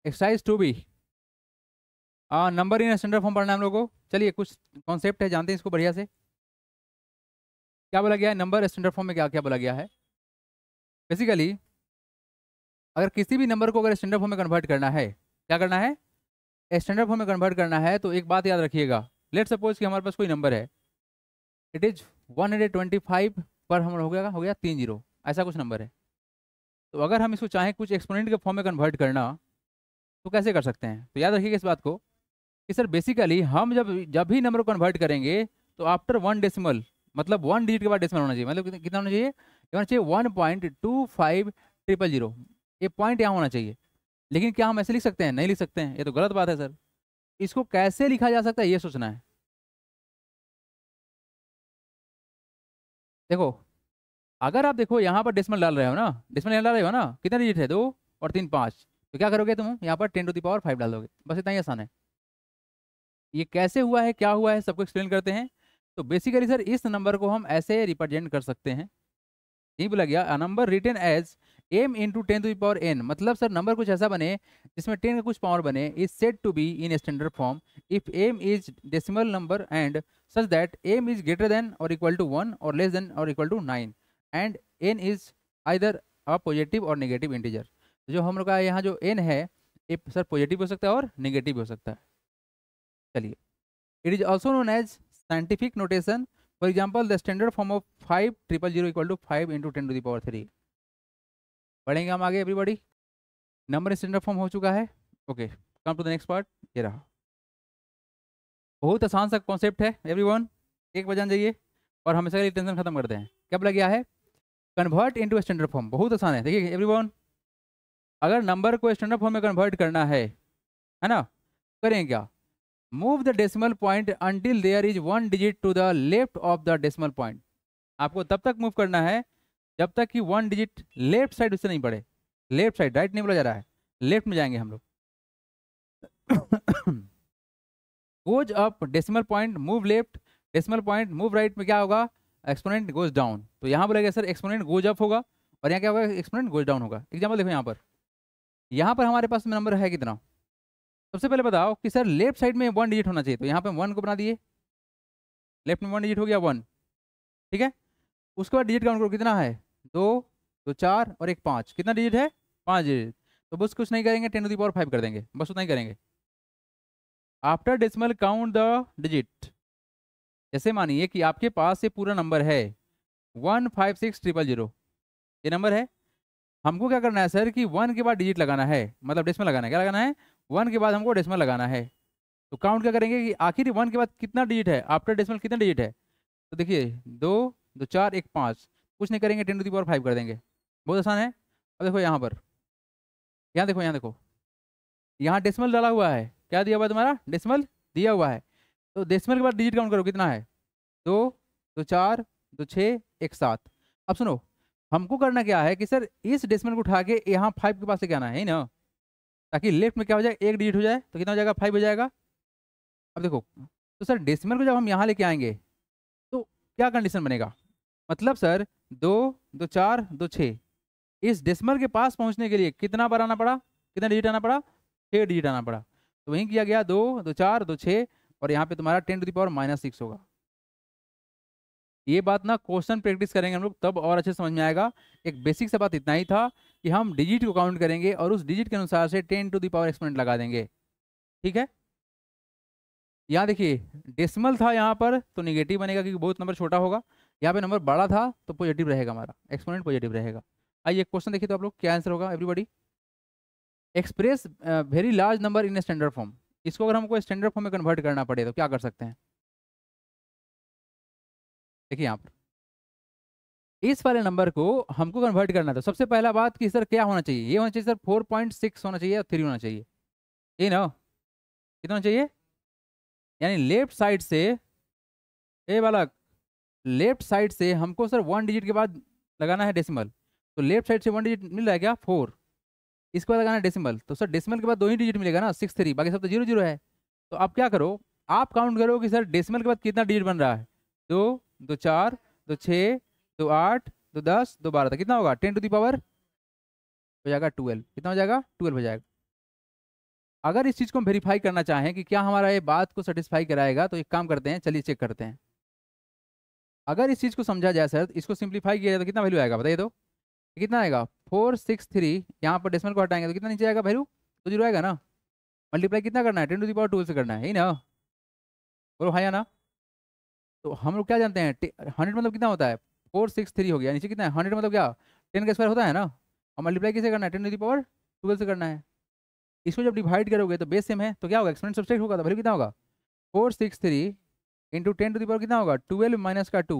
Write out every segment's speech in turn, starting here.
Exercise 2B, number in standard form पढ़ना है हम लोगों को। चलिए कुछ कॉन्सेप्ट है, जानते हैं इसको बढ़िया से। क्या बोला गया है नंबर स्टैंडर्ड फॉर्म में, क्या क्या बोला गया है। बेसिकली अगर किसी भी नंबर को अगर स्टैंडर्ड फॉर्म में कन्वर्ट करना है, क्या करना है, स्टैंडर्ड फॉर्म में कन्वर्ट करना है, तो एक बात याद रखिएगा। लेट सपोज कि हमारे पास कोई नंबर है, इट इज 125 पर हम हो गया 30, ऐसा कुछ नंबर है। तो अगर हम इसको चाहें कुछ एक्सपोनेंट के फॉर्म में कन्वर्ट करना, तो कैसे कर सकते हैं। तो याद रखिएगा इस बात को कि सर बेसिकली हम जब जब भी नंबर को कन्वर्ट करेंगे, तो आफ्टर 1 डेसिमल, मतलब 1 डिजिट के बाद डेसिमल होना चाहिए, मतलब कितना होना चाहिए, ये होना चाहिए 1.250000, ये पॉइंट यहाँ होना चाहिए। लेकिन क्या हम ऐसे लिख सकते हैं, नहीं लिख सकते हैं, ये तो गलत बात है सर। इसको कैसे लिखा जा सकता है ये सोचना है। देखो, अगर आप देखो यहाँ पर डेसिमल डाल रहे हो ना, डेसिमल डाल रहे हो ना, कितना डिजिट है, 2 और 3 5, तो क्या करोगे तुम, यहाँ पर 10⁵ डाल दोगे, बस इतना ही आसान है। ये कैसे हुआ है, क्या हुआ है, सबको एक्सप्लेन करते हैं। तो बेसिकली सर इस नंबर को हम ऐसे रिप्रेजेंट कर सकते हैं, यही बोला गया, a number written as m into 10⁻n, मतलब सर नंबर कुछ ऐसा बने जिसमें 10 का कुछ पावर बने, is said to be in standard form if m is decimal number and such that m is greater than और इक्वल टू 1 और लेस देन और equal to 9 and n is either a positive और negative integer. जो हम लोग का यहाँ जो n है, ये सर पॉजिटिव हो सकता है और नेगेटिव हो सकता है। चलिए, it is also known as scientific notation, for example the standard form of 5 000 equal to 5 into 10⁻3। पढ़ेंगे हम आगे एवरीबॉडी। नंबर स्टैंडर्ड फॉर्म हो चुका है। Okay, come to the next part, ये रहा। बहुत आसान सा कॉन्सेप्ट है एवरीवन, एक बजान जाइए और हमेशा के लिए टेंशन खत्म करते हैं। क्या बोला गया है, कन्वर्ट इनटू स्टैंडर्ड फॉर्म, बहुत आसान है। देखिए एवरीवन, अगर नंबर को स्टैंडर्ड फॉर्म में कन्वर्ट करना है ना, करें क्या, move the decimal point until there is 1 digit to the left of the decimal point. आपको तब तक मूव करना है जब तक कि 1 डिजिट लेफ्ट साइड उससे नहीं बढ़े। लेफ्ट साइड, राइट नहीं बोला जा रहा है, लेफ्ट में जाएंगे हम लोग। Goes up decimal point move left, decimal point move right में क्या होगा, एक्सपोनेंट गोज डाउन। तो यहाँ बोलेगा सर एक्सपोनेंट गोज अप होगा और यहाँ क्या होगा, एक्सपोनेंट गोज डाउन होगा। एग्जाम्पल देखो यहाँ पर हमारे पास नंबर है कितना। सबसे पहले बताओ कि सर लेफ्ट साइड में 1 डिजिट होना चाहिए, तो यहाँ पे 1 को बना दिए, लेफ्ट में 1 डिजिट हो गया 1, ठीक है। उसके बाद डिजिट काउंट करो कितना है, 2 2 4 और 1 5, कितना डिजिट है, 5 डिजिट। तो बस कुछ नहीं करेंगे, 10⁵ कर देंगे, बस उतना ही करेंगे। After decimal count the digit. जैसे मानिए कि आपके पास ये पूरा नंबर है 156 000, ये नंबर है। हमको क्या करना है सर कि 1 के बाद डिजिट लगाना है, मतलब डेसिमल लगाना है। क्या लगाना है, 1 के बाद हमको डेसिमल लगाना है। तो काउंट क्या करेंगे कि आखिर 1 के बाद कितना डिजिट है, आफ्टर डेसिमल कितना डिजिट है। तो देखिए 2 2 4 1 5, कुछ नहीं करेंगे, 10⁵ कर देंगे, बहुत आसान है। अब देखो यहाँ पर, यहाँ देखो, यहाँ देखो, यहाँ डेसिमल डाला हुआ है, क्या दिया हुआ है तुम्हारा, डेसिमल दिया हुआ है। तो डेसिमल के बाद डिजिट काउंट करो कितना है, 2 2 4 2 6 1 7। अब सुनो, हमको करना क्या है कि सर इस डेसिमल को उठा के यहाँ 5 के पास लेके आना है ही ना, ताकि लेफ्ट में क्या हो जाए, 1 डिजिट हो जाए, तो कितना हो जाएगा, 5 हो जाएगा। अब देखो, तो सर डेसिमल को जब हम यहाँ लेके आएंगे तो क्या कंडीशन बनेगा, मतलब सर 2 2 4 2 6, इस डेसिमल के पास पहुंचने के लिए कितना बार आना पड़ा, कितना डिजिट आना पड़ा, 6 डिजिट आना पड़ा। तो वहीं किया गया 2 2 4 2 6 और यहाँ पे तुम्हारा 10⁻⁻6 होगा। ये बात ना क्वेश्चन प्रैक्टिस करेंगे हम लोग तब और अच्छे समझ में आएगा। एक बेसिक सा बात इतना ही था कि हम डिजिट को काउंट करेंगे और उस डिजिट के अनुसार से 10 एक्सपोनेंट लगा देंगे, ठीक है। यहाँ देखिए डेसिमल था यहाँ पर तो निगेटिव बनेगा क्योंकि बहुत नंबर छोटा होगा, यहाँ पे नंबर बड़ा था तो पॉजिटिव रहेगा, हमारा एक्सपोनेंट पॉजिटिव रहेगा। आइए क्वेश्चन देखिए तो आप लोग क्या आंसर होगा everybody. Express very large number in standard form, इसको अगर हमको स्टैंडर्ड फॉर्म में कन्वर्ट करना पड़े तो क्या कर सकते हैं। देखिए यहाँ पर इस वाले नंबर को हमको कन्वर्ट करना था, सबसे पहला बात कि सर क्या होना चाहिए, ये होना चाहिए सर 4.6 होना चाहिए और 3 होना चाहिए, ये ना कितना होना चाहिए, यानी लेफ्ट साइड से, ए वाला लेफ्ट साइड से हमको सर 1 डिजिट के बाद लगाना है डेसिमल। तो लेफ्ट साइड से 1 डिजिट मिल रहा है क्या, 4, इसके बाद लगाना है डेसिमल। तो सर डेसिमल के बाद 2 ही डिजिट मिलेगा ना, 6 3, बाकी सब तो 0 0 है। तो आप क्या करो, आप काउंट करो कि सर डेसिमल के बाद कितना डिजिट बन रहा है, 2 2 4 2 6 2 8 2 10 2 12, तो कितना होगा, 10⁻, हो जाएगा 12, कितना हो जाएगा, 12 हो जाएगा। अगर इस चीज़ को हम वेरीफाई करना चाहें कि क्या हमारा ये बात को सेटिस्फाई कराएगा, तो एक काम करते हैं, चलिए चेक करते हैं। अगर इस चीज़ को समझा जाए सर, इसको सिंप्लीफाई किया जाए तो कितना वैल्यू आएगा बताइए तो। कितना आएगा 463, यहाँ पर डेसिमल को हटाएंगे तो कितना नीचे आएगा वैल्यू, तो जीरो आएगा ना। मल्टीप्लाई कितना करना है, 10⁻² से करना है, यही ना। बोलो हाँ या ना। तो हम लोग क्या जानते हैं, 100 मतलब कितना होता है, 463 हो गया, नीचे कितना है 100 मतलब क्या 10 का स्क्वायर होता है ना। और मल्टीप्लाई किसे करना है, 10⁻² से करना है। इसको जब डिवाइड करोगे तो बेस सेम है, तो क्या होगा एक्सपोनेंट सब्सट्रैक्ट होगा, तो वैल्यू कितना होगा 463 इंटू 10⁻, कितना होगा 12 माइनस का 2,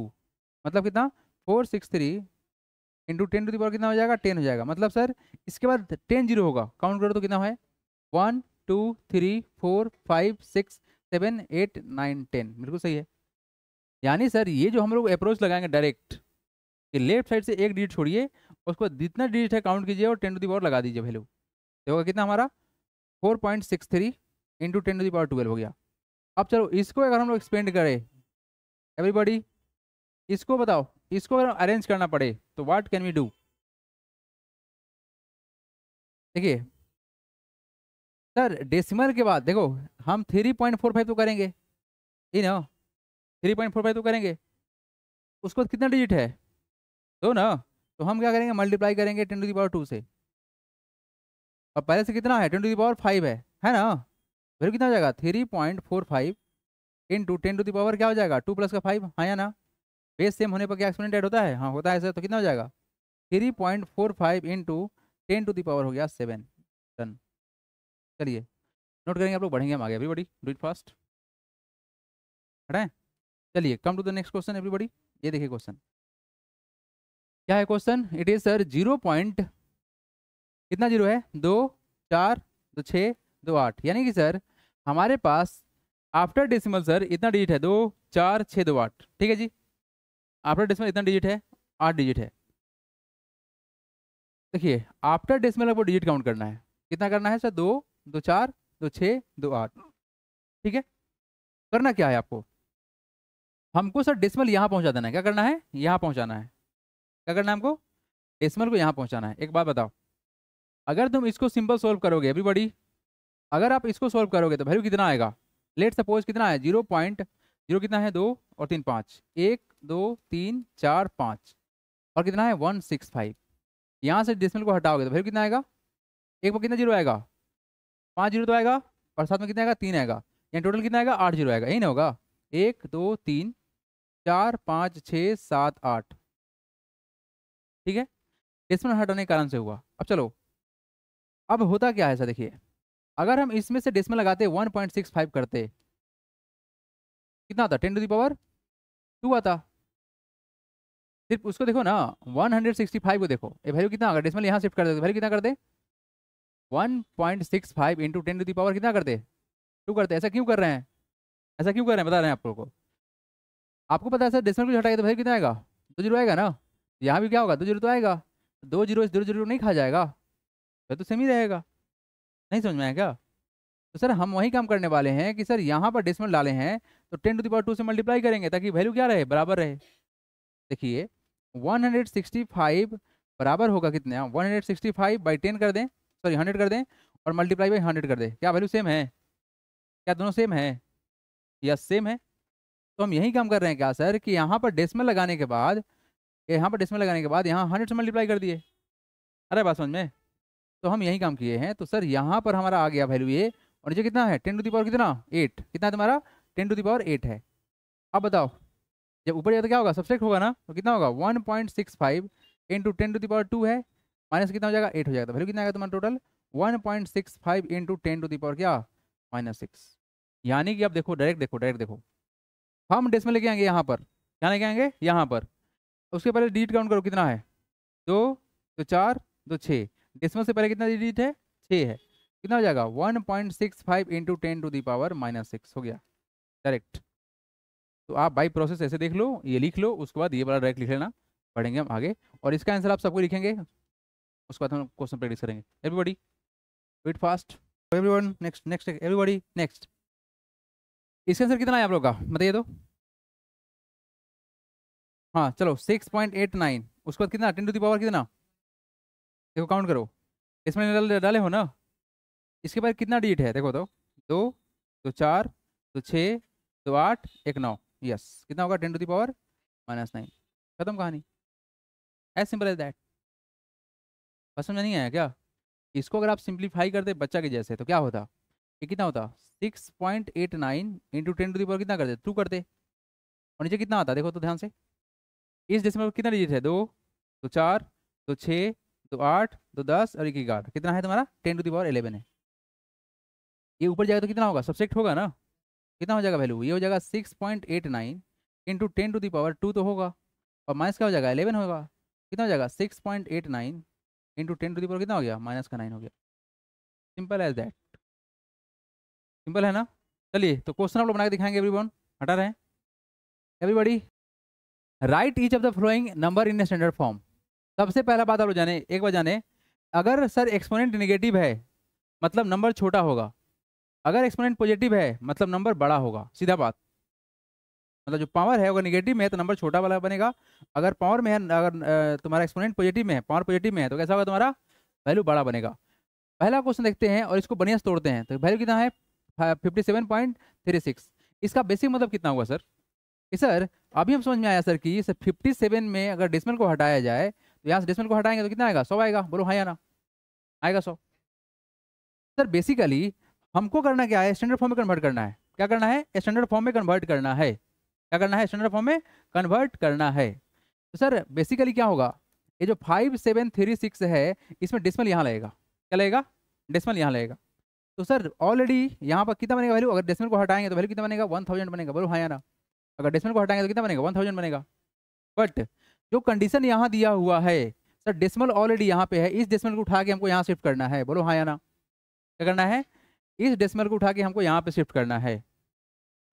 मतलब कितना 463 इंटू 10⁻, कितना हो जाएगा 10 हो जाएगा। मतलब सर इसके बाद 10 जीरो होगा, काउंट करो तो कितना है 1 2 3 4 5 6 7 8 9 10, बिल्कुल सही है। यानी सर ये जो हम लोग अप्रोच लगाएंगे डायरेक्ट, कि लेफ्ट साइड से एक डिजिट छोड़िए, उसको जितना डिजिट है काउंट कीजिए और 10⁻ लगा दीजिए वैल्यू, तो होगा कितना हमारा 4.63 इंटू 10⁻12 हो गया। अब चलो इसको अगर हम लोग एक्सपेंड करें, एवरीबॉडी इसको बताओ, इसको अगर अरेंज करना पड़े तो व्हाट कैन वी डू। देखिए सर डेसिमल के बाद देखो हम 3.45 तो करेंगे, ये ना 3.45 तो करेंगे, उसके बाद कितना डिजिट है दो ना, तो हम क्या करेंगे मल्टीप्लाई करेंगे 10⁻² से। और पहले से कितना है 10⁻5 है ना, फिर कितना हो जाएगा 3.45 इंटू 10⁻, क्या हो जाएगा 2 प्लस का 5, हाँ या ना। बेस सेम होने पर क्या एक्सपोनेंट ऐड होता है, हाँ होता है सर, तो कितना हो जाएगा 3.45 इंटू 10⁻ हो गया 7। डन। चलिए नोट करेंगे आप लोग, बढ़ेंगे हम आगे, एवरीबॉडी डू इट फास्ट। हटाएं, चलिए come to the next question everybody. ये देखिए क्वेश्चन क्या है, question it is sir 0 point कितना जीरो है 2 4 2 6 2 8, यानी कि सर हमारे पास आफ्टर डेसिमल सर इतना डिजिट है 2 4 6 2 8, ठीक है जी। आफ्टर डेसिमल इतना डिजिट है 8 डिजिट है। देखिए आफ्टर डेसिमल आपको डिजिट काउंट करना है, कितना करना है सर 2 2 4 2 6 2 8, ठीक है। करना क्या है आपको, हमको सर डेसिमल यहाँ पहुँचा देना है, क्या करना है यहाँ पहुँचाना है, क्या करना है हमको डेसिमल को यहाँ पहुँचाना है। एक बात बताओ, अगर तुम इसको सिंपल सोल्व करोगे एवरीबॉडी, अगर आप इसको सोल्व करोगे तो वैल्यू कितना आएगा, लेट सपोज कितना है 0.0 कितना है 2 और 3 5, 1 2 3 4 5 और कितना है 165। यहाँ से डेसिमल को हटाओगे तो वैल्यू कितना आएगा, एक पर कितना जीरो आएगा 5 जीरो तो आएगा, और साथ में कितना आएगा 3 आएगा, यानी टोटल कितना आएगा 8 जीरो आएगा, यही ना होगा 1 2 3 4 5 6 7 8, ठीक है। डेसिमल हटाने के कारण से हुआ। अब चलो अब होता क्या है सर, देखिए अगर हम इसमें से डेसिमल लगाते 1.65 करते, कितना आता 10⁻² आता। सिर्फ उसको देखो ना 165 को देखो, ये वैल्यू कितना, अगर डेसिमल यहाँ शिफ्ट कर दे तो वैल्यू कितना कर दे 1.65 इंटू 10⁻, कितना कर दे 2 करते। ऐसा क्यों कर रहे हैं, ऐसा क्यों कर रहे हैं बता रहे हैं आप लोगों को। आपको पता है सर डेसिमल को हटाएगा तो वैल्यू कितना आएगा 2 जीरो आएगा ना, यहाँ भी क्या होगा 2 जीरो तो आएगा, 2 जीरो इस 2 जीरो नहीं खा जाएगा, फिर तो सेम ही रहेगा। नहीं समझ में आया क्या। तो सर हम वही काम करने वाले हैं कि सर यहाँ पर डेसिमल डाले हैं तो 10⁻² से मल्टीप्लाई करेंगे ताकि वैल्यू क्या रहे बराबर रहे। देखिए 165 बराबर होगा कितने, 165/10 कर दें, सॉरी 100 कर दें और मल्टीप्लाई बाई 100 कर दें, क्या वैल्यू सेम है, क्या दोनों सेम है, यस सेम है। तो हम यही काम कर रहे हैं क्या सर कि यहाँ पर डेसिमल लगाने के बाद, यहाँ पर डेसिमल लगाने के बाद यहाँ 100 से मल्टीप्लाई कर दिए। अरे बात समझ में, तो हम यही काम किए हैं। तो सर यहाँ पर हमारा आ गया वैल्यू ये, और नीचे कितना है 10⁻, कितना 8, कितना है तुम्हारा 10⁸ है। अब बताओ जब ऊपर जाए तो क्या होगा सब्सट्रैक्ट होगा ना, तो कितना होगा 1.65 इंटू 10⁻² है, माइनस कितना हो जाएगा 8 हो जाएगा, तो वैल्यू कितना आएगा तुम्हारा टोटल 1.65 इंटू 10⁻, क्या -6। यानी कि अब देखो डायरेक्ट देखो, डायरेक्ट देखो, हम डेसिमल लेके आएंगे यहाँ पर, क्या लेके आएंगे यहाँ पर, उसके पहले डिजिट काउंट करो कितना है 2 2 4 2 6, डेसिमल से पहले कितना डिजिट है 6 है, कितना हो जाएगा 1.65 इंटू 10⁻⁻6 हो गया डायरेक्ट। तो आप बाई प्रोसेस ऐसे देख लो, ये लिख लो, उसके बाद ये वाला डायरेक्ट लिख लेना, पढ़ेंगे हम आगे और इसका आंसर आप सबको लिखेंगे, उसके बाद हम क्वेश्चन प्रैक्टिस करेंगे। Everybody wait fast, everyone next next everybody next. इसका आंसर कितना है आप लोग का बताइए तो। हाँ चलो 6.89, उसके बाद कितना 10⁻, कितना देखो काउंट करो, इसमें डाले हो ना, इसके बाद कितना डिजिट है देखो तो, 2, 2 4, 2 6, 2 8, 1 9, यस कितना होगा 10⁻⁻⁹ खत्म कहानी, एज सिंपल एज दैट। समझ में नहीं आया क्या? इसको अगर आप सिंप्लीफाई करते बच्चा के जैसे तो क्या होता, ये कितना होता 6.89 इंटू 10⁻, कितना करते 2 करते, और नीचे कितना आता देखो तो ध्यान से, इस डेसिमल में कितना डिजिट है 2, 2 4, 2 6, 2 8, 2 10 और 1 11, कितना है तुम्हारा 10⁻11 है। ये ऊपर जाएगा तो कितना होगा, सब्सट्रैक्ट होगा ना, कितना हो जाएगा वैल्यू, ये हो जाएगा 6.89 इंटू 10⁻2 तो होगा, और माइनस क्या हो जाएगा 11 होगा, कितना हो जाएगा 6.89 इंटू 10⁻, कितना हो गया -9 हो गया। सिंपल एज दैट, सिंपल है ना। चलिए तो क्वेश्चन आप लोग बना के दिखाएंगे एवरीवन, हटा रहे हैं everybody. Right each of the flowing number in standard form. सबसे पहला बात आप लोग जाने, एक बार जाने, अगर सर एक्सपोनेंट नेगेटिव है मतलब नंबर छोटा होगा, अगर एक्सपोनेंट पॉजिटिव है मतलब नंबर बड़ा होगा, सीधा बात। मतलब जो पावर है अगर नेगेटिव में है तो नंबर छोटा वाला बनेगा, अगर पावर में है, अगर तुम्हारा एक्सपोनेंट पॉजिटिव में है, पावर पॉजिटिव में है तो कैसा होगा तुम्हारा वैल्यू बड़ा बनेगा। पहला क्वेश्चन देखते हैं और इसको बढ़िया से तोड़ते हैं। तो वैल्यू कितना है 57.36। इसका बेसिक मतलब कितना होगा सर, कि सर अभी हम समझ में आया सर कि सर 57 में अगर डेसिमल को हटाया जाए तो यहाँ से डेसिमल को हटाएंगे तो कितना आएगा 100 आएगा, बोलो हाँ या ना, आएगा 100। सर बेसिकली हमको करना क्या है, स्टैंडर्ड फॉर्म में कन्वर्ट करना है। क्या करना है, स्टैंडर्ड फॉर्म में कन्वर्ट करना है। क्या करना है, स्टैंडर्ड फॉर्म में कन्वर्ट करना है। तो सर बेसिकली क्या होगा, ये जो 5736 है इसमें डेसिमल यहाँ लगेगा, क्या लगेगा डेसिमल यहाँ लगेगा। तो सर ऑलरेडी यहाँ पर कितना बनेगा वैल्यू, अगर डेसिमल को हटाएंगे तो वैल्यू कितना बनेगा 1000 बनेगा, बोलो हाँ या ना। अगर डेसिमल को हटाएंगे तो कितना बनेगा 1000 बनेगा। बट जो कंडीशन यहाँ दिया हुआ है सर, डेसिमल ऑलरेडी यहाँ पे है, इस डेसिमल को उठा के हमको यहाँ शिफ्ट करना है, बोलो हाँ या ना। क्या करना है, इस डेसिमल को उठा के हमको यहाँ पे शिफ्ट करना है।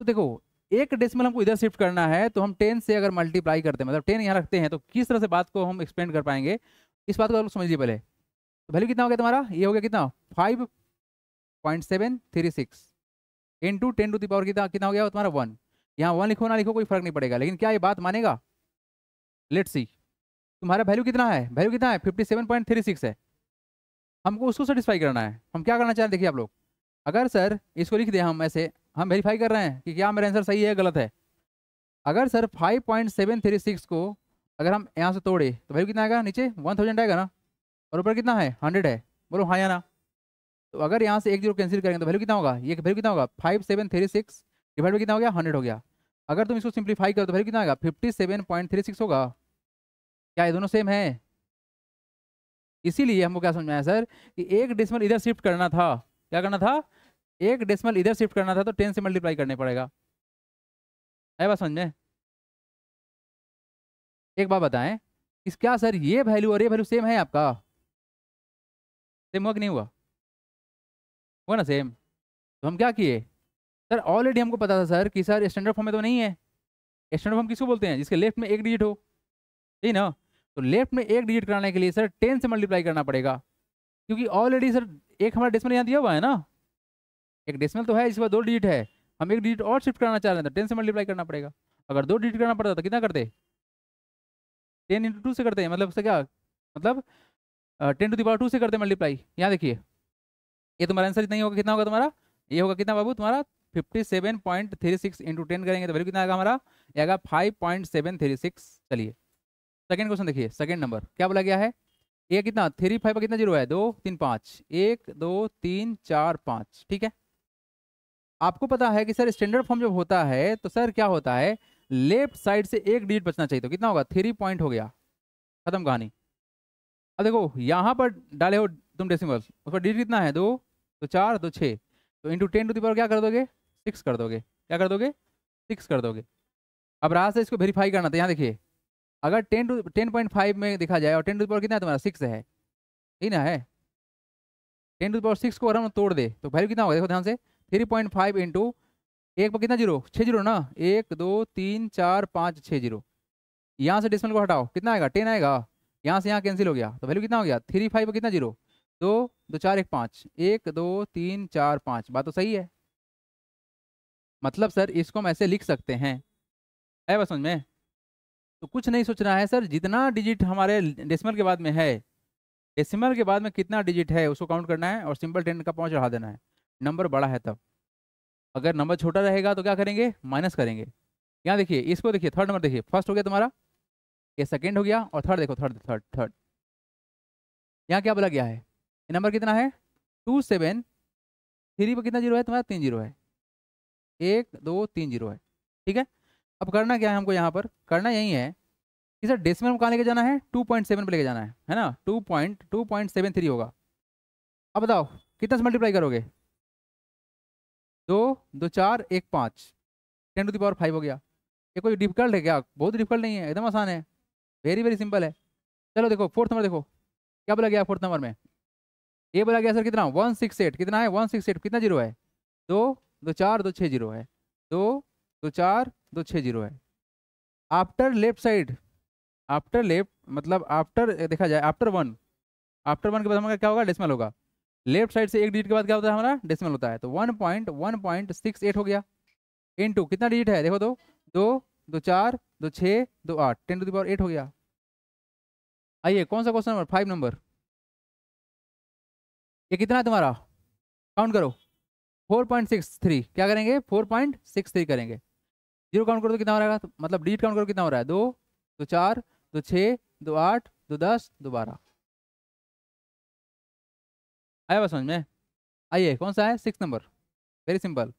तो देखो एक डेसिमल हमको इधर शिफ्ट करना है तो हम 10 से अगर मल्टीप्लाई करते हैं, मतलब 10 यहाँ रखते हैं, तो किस तरह से बात को हम एक्सप्लेन कर पाएंगे, इस बात को आप लोग समझिए पहले। तो वैल्यू कितना हो गया तुम्हारा, ये हो गया कितना 5.736 इंटू 10⁻, कितना कितना हो गया तुम्हारा 1। यहाँ 1 लिखो ना लिखो कोई फर्क नहीं पड़ेगा, लेकिन क्या ये बात मानेगा, लेट्स सी। तुम्हारा वैल्यू कितना है, वैल्यू कितना है 57.36 है, हमको उसको सेटिस्फाई करना है। हम क्या करना चाह रहे हैं देखिए आप लोग, अगर सर इसको लिख दें हम ऐसे, हम वेरीफाई कर रहे हैं कि क्या मेरा आंसर सही है गलत है। अगर सर 5.736 को अगर हम यहाँ से तोड़े तो वैल्यू कितना आएगा, नीचे 1000 आएगा ना, और ऊपर कितना है 100 है, बोलो हाँ या ना। तो अगर यहाँ से एक जीरो कैंसिल करेंगे तो वैल्यू कितना होगा, ये वैल्यू कितना होगा 5736 डिवाइड में कितना हो गया 100 हो गया। अगर तुम इसको सिंप्लीफाई करो तो वैल्यू कितना आएगा 57.36 होगा। क्या ये दोनों सेम है, इसीलिए हमको क्या समझ में आया सर कि एक डेसिमल इधर शिफ्ट करना था, क्या करना था, एक डेसिमल इधर शिफ्ट करना था तो 10 से मल्टीप्लाई करने पड़ेगा। है बात समझ में। एक बात बताएं, इस क्या सर ये वैल्यू और ये वैल्यू सेम है आपका, सेम हुआ कि नहीं हुआ, हुआ ना सेम। तो हम क्या किए सर, ऑलरेडी हमको पता था सर कि सर स्टैंडर्ड फॉर्म में तो नहीं है। स्टैंडर्ड फॉर्म किसको बोलते हैं, जिसके लेफ्ट में एक डिजिट हो, ठीक ना। तो लेफ्ट में एक डिजिट कराने के लिए सर 10 से मल्टीप्लाई करना पड़ेगा, क्योंकि ऑलरेडी सर एक हमारा डेसिमल यहाँ दिया हुआ है ना, एक डेसिमल तो है इसके बाद 2 डिजिट है, हम एक डिजिट और शिफ्ट करना चाह रहे हैं तो 10 से मल्टीप्लाई करना पड़ेगा। अगर 2 डिजिट करना पड़ता तो कितना करते, 10 × 2 से करते हैं, मतलब उससे क्या मतलब 10⁻² से करते मल्टीप्लाई। यहाँ देखिए ये तुम्हारा आंसर इतना ही होगा, कितना होगा तुम्हारा, ये होगा कितना बाबू तुम्हारा 57.36 इंटू 10 करेंगे तो वैल्यू कितना आएगा हमारा, ये आएगा 5.736। चलिए सेकंड क्वेश्चन देखिए, सेकंड नंबर क्या बोला गया है, ये कितना 3 5 पर कितना जीरो है 2 3 5, 1 2 3 4 5, ठीक है। आपको पता है कि सर स्टैंडर्ड फॉर्म जब होता है तो सर क्या होता है, लेफ्ट साइड से एक डिजिट बचना चाहिए, तो कितना होगा 3 पॉइंट हो गया, खत्म कहानी। अब देखो यहाँ पर डाले हो तुम डेसिमल, उस पर डिजिट कितना है 2 तो 4 तो 6, तो इंटू 10⁻ क्या कर दोगे 6 कर दोगे, क्या कर दोगे 6 कर दोगे। अब राह से इसको वेरीफाई करना था, यहाँ देखिए अगर 10.5 में देखा जाए और 10⁻ कितना है तुम्हारा 6 है, ठीक ना है। 10⁻6 को अगर हम तोड़ दे तो वैल्यू कितना होगा देखो ध्यान से, 3.5 इंटू एक पर कितना जीरो 6 जीरो ना, 1 2 3 4 5 6 जीरो। यहाँ से डेसिमल को हटाओ कितना आएगा 10 आएगा, यहाँ से यहाँ कैंसिल हो गया तो वैल्यू कितना हो गया 3 5 पर कितना जीरो 2 2 4 1 5, 1 2 3 4 5, बात तो सही है। मतलब सर इसको हम ऐसे लिख सकते हैं, है बस समझ में। तो कुछ नहीं सोचना है सर, जितना डिजिट हमारे डेसिमल के बाद में है, डेसिमल के बाद में कितना डिजिट है उसको काउंट करना है और सिंपल 10 का पाँच चढ़ा देना है, नंबर बड़ा है तब। अगर नंबर छोटा रहेगा तो क्या करेंगे, माइनस करेंगे। यहाँ देखिए, इसको देखिए, थर्ड नंबर देखिए, फर्स्ट हो गया तुम्हारा, ये सेकंड हो गया, और थर्ड देखो, थर्ड थर्ड थर्ड। यहाँ क्या बोला गया है, ये नंबर कितना है 273 पर कितना जीरो है तुम्हारा, 3 जीरो है, 1 2 3 जीरो है। ठीक है, अब करना क्या है हमको, यहाँ पर करना यही है कि सर डेसिमल में कहाँ लेके जाना है, 2.7 पे लेके जाना है ना, 2.73 होगा। अब बताओ कितना से मल्टीप्लाई करोगे, 2 2 4 1 5, 10⁵ हो गया। ये कोई डिफिकल्ट है क्या, बहुत डिफिकल्ट नहीं है, एकदम आसान है, वेरी वेरी सिंपल है। चलो देखो फोर्थ नंबर देखो, क्या बोला गया फोर्थ नंबर में, ये बोला गया सर कितना 168, कितना है 168, कितना जीरो है, 2 2 4 2 6 जीरो है, 2 2 4 2 6 जीरो है। After left side, after left मतलब आफ्टर देखा जाए आफ्टर वन, आफ्टर वन के बाद हमारा क्या होगा, डेसिमल होगा। लेफ्ट साइड से एक डिजिट के बाद क्या होता है हमारा, डेसिमल होता है। तो 1.168 हो गया, इनटू कितना डिजिट है देखो, 2 2 4 2 6 2 8, 10⁸ हो गया। आइए कौन सा क्वेश्चन नंबर, 5 नंबर, ये कितना है तुम्हारा, काउंट करो, 4.63, क्या करेंगे 4.63 करेंगे। जीरो काउंट करो तो कितना हो रहेगा, तो मतलब डिजिट काउंट करो कितना हो रहा है, 2 2 4 2 6 2 8 2 10 2 12। आया बस समझ में। आइए कौन सा है 6 नंबर, वेरी सिंपल।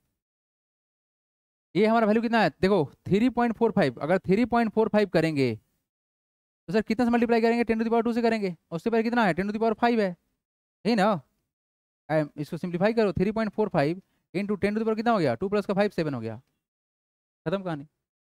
ये हमारा वैल्यू कितना है देखो 3.45, अगर 3.45 करेंगे तो सर कितना से मल्टीप्लाई करेंगे, 10⁻² से करेंगे, और उससे पहले कितना है 10⁵ है, यही ना। इसको सिंप्लीफाई करो, 3.45 इंटू 10⁻, कितना हो गया, 2 + 5 7 हो गया, खत्म कहानी।